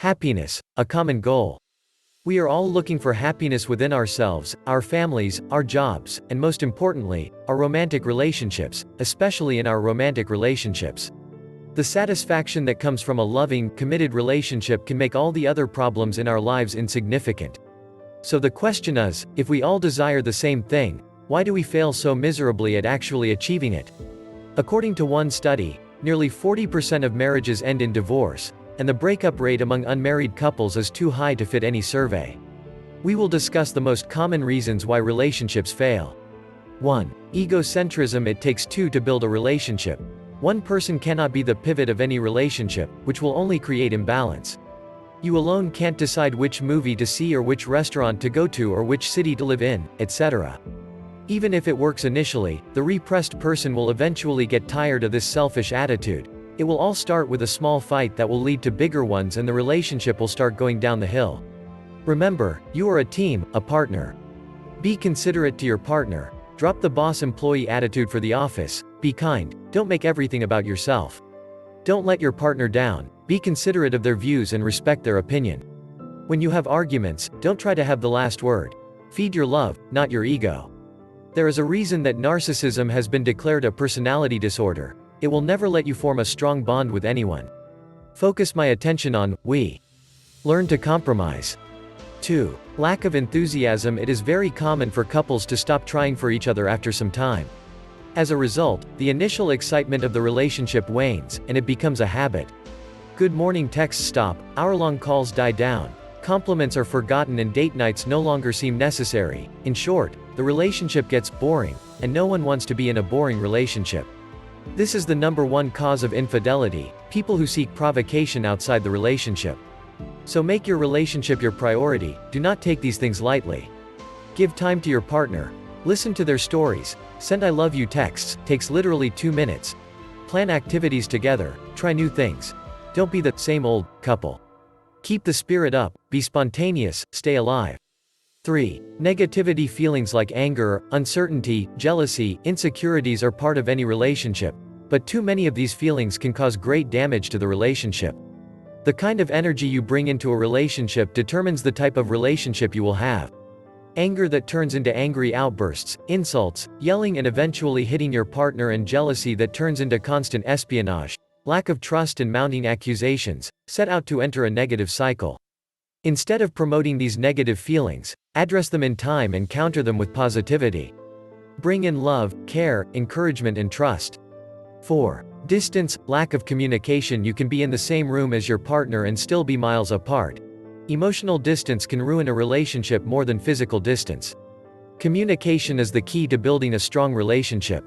Happiness, a common goal. We are all looking for happiness within ourselves, our families, our jobs, and most importantly, our romantic relationships, especially in our romantic relationships. The satisfaction that comes from a loving, committed relationship can make all the other problems in our lives insignificant. So the question is, if we all desire the same thing, why do we fail so miserably at actually achieving it? According to one study, nearly 40% of marriages end in divorce, and the breakup rate among unmarried couples is too high to fit any survey. We will discuss the most common reasons why relationships fail. 1. Egocentrism. It takes two to build a relationship. One person cannot be the pivot of any relationship, which will only create imbalance. You alone can't decide which movie to see or which restaurant to go to or which city to live in, etc. Even if it works initially, the repressed person will eventually get tired of this selfish attitude. It will all start with a small fight that will lead to bigger ones, and the relationship will start going down the hill. Remember, you are a team, a partner. Be considerate to your partner. Drop the boss-employee attitude for the office. Be kind. Don't make everything about yourself. Don't let your partner down. Be considerate of their views and respect their opinion. When you have arguments, don't try to have the last word. Feed your love, not your ego. There is a reason that narcissism has been declared a personality disorder. It will never let you form a strong bond with anyone. Focus my attention on, we. Learn to compromise. 2. Lack of enthusiasm. It is very common for couples to stop trying for each other after some time. As a result, the initial excitement of the relationship wanes, and it becomes a habit. Good morning texts stop, hour-long calls die down, compliments are forgotten, and date nights no longer seem necessary. In short, the relationship gets boring, and no one wants to be in a boring relationship. This is the #1 cause of infidelity, people who seek provocation outside the relationship. So make your relationship your priority. Do not take these things lightly. Give time to your partner. Listen to their stories. Send I love you texts, takes literally 2 minutes. Plan activities together, try new things. Don't be the same old couple. Keep the spirit up, be spontaneous, stay alive. 3. Negativity. Feelings like anger, uncertainty, jealousy, insecurities are part of any relationship, but too many of these feelings can cause great damage to the relationship. The kind of energy you bring into a relationship determines the type of relationship you will have. Anger that turns into angry outbursts, insults, yelling, and eventually hitting your partner, and jealousy that turns into constant espionage, lack of trust, and mounting accusations, set out to enter a negative cycle. Instead of promoting these negative feelings, address them in time and counter them with positivity. Bring in love, care, encouragement, and trust. 4. Distance. Lack of communication. You can be in the same room as your partner and still be miles apart. Emotional distance can ruin a relationship more than physical distance. Communication is the key to building a strong relationship.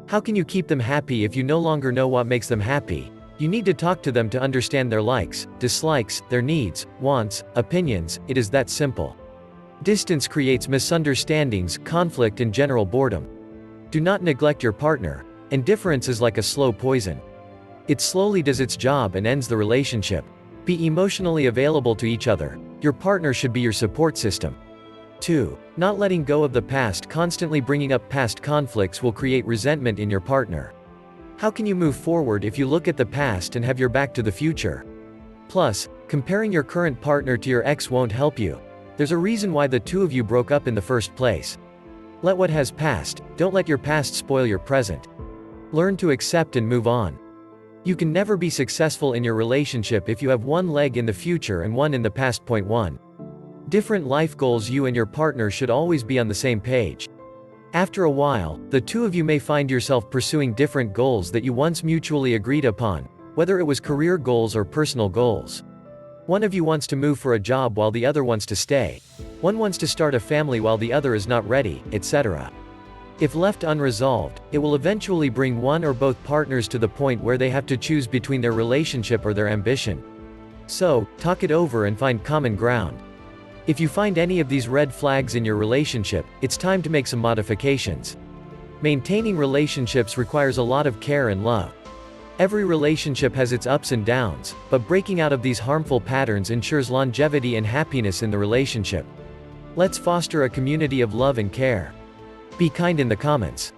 How can you keep them happy if you no longer know what makes them happy? You need to talk to them to understand their likes, dislikes, their needs, wants, opinions. It is that simple. Distance creates misunderstandings, conflict, and general boredom. Do not neglect your partner. Indifference is like a slow poison. It slowly does its job and ends the relationship. Be emotionally available to each other. Your partner should be your support system. 2. Not letting go of the past. Constantly bringing up past conflicts will create resentment in your partner. How can you move forward if you look at the past and have your back to the future? Plus, comparing your current partner to your ex won't help you. There's a reason why the two of you broke up in the first place. Let what has passed. Don't let your past spoil your present. Learn to accept and move on. You can never be successful in your relationship if you have one leg in the future and one in the past. 1. Different life goals. You and your partner should always be on the same page. After a while, the two of you may find yourself pursuing different goals that you once mutually agreed upon, whether it was career goals or personal goals. One of you wants to move for a job while the other wants to stay. One wants to start a family while the other is not ready, etc. If left unresolved, it will eventually bring one or both partners to the point where they have to choose between their relationship or their ambition. So, talk it over and find common ground. If you find any of these red flags in your relationship, it's time to make some modifications. Maintaining relationships requires a lot of care and love. Every relationship has its ups and downs, but breaking out of these harmful patterns ensures longevity and happiness in the relationship. Let's foster a community of love and care. Be kind in the comments.